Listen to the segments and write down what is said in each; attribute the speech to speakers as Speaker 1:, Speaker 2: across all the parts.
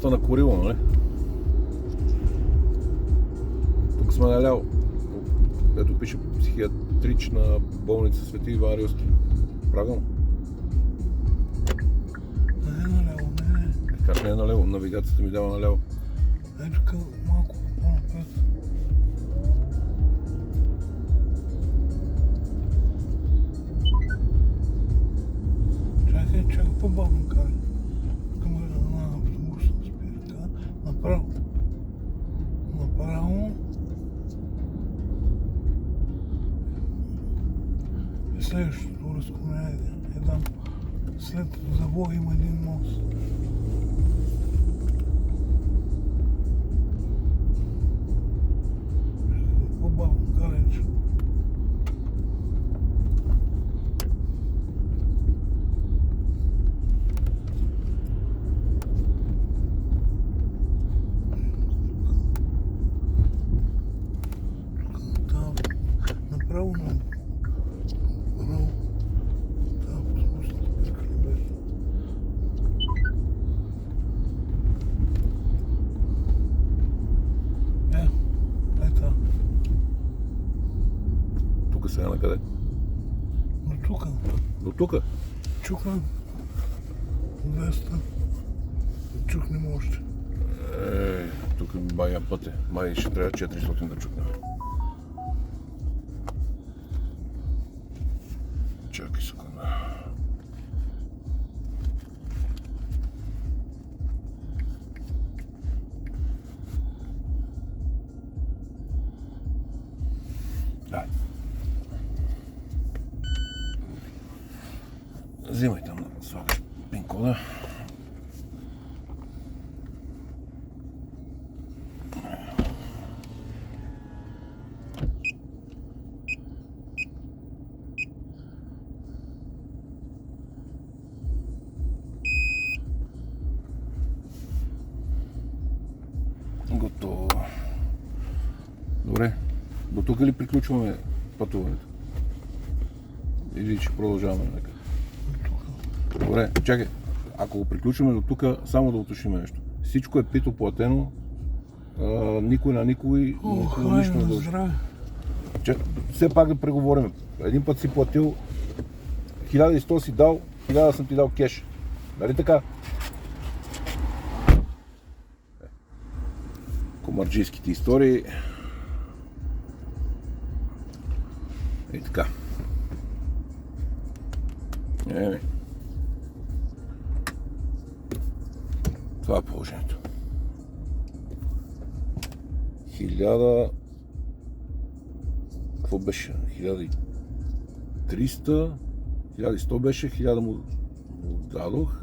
Speaker 1: средства на Корило, нали? Тук сме наляво. Ето пише психиатрична болница Свети Иван Рилски. Правилно?
Speaker 2: Не е наляво, не.
Speaker 1: Как не е наляво? Навигацията ми дава наляво.
Speaker 2: Ето тук малко по-напред. Чакай, по-бавно карай. Към на автобусна спирка. Направо. И следващото разклонение е там. След завоя има един мост. По-бавно карай, че. Направо на
Speaker 1: Тук сега на къде?
Speaker 2: до тук.
Speaker 1: До тук?
Speaker 2: Чукна 200. Чукнем още.
Speaker 1: Тук бая път е. Май ще трябва 400 да чукнем. Чакай секунда. Дай. Взимай там, слагаш пин-кода. Готово. Добре. До тук ли приключваме пътуването? Или ще продължаваме някъде? Добре, чакай. Ако го приключваме до тук, само да уточним нещо. Всичко е пито платено. Никой на никой нищо не дължи. Все пак да преговорим. Един път си платил 1100 си дал, 1000 съм ти дал кеш. Нали така? Комарджийските истории. И така. Това е положението. 1000... Какво беше? 1300... 1100 беше, 1000 му дадох.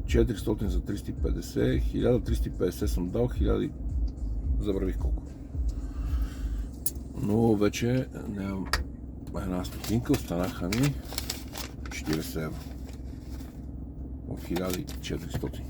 Speaker 1: 400 за 350, 1350 съм дал, 1000 забравих колко. Но вече нямам една стотинка, останаха ми 40 евро от 1400.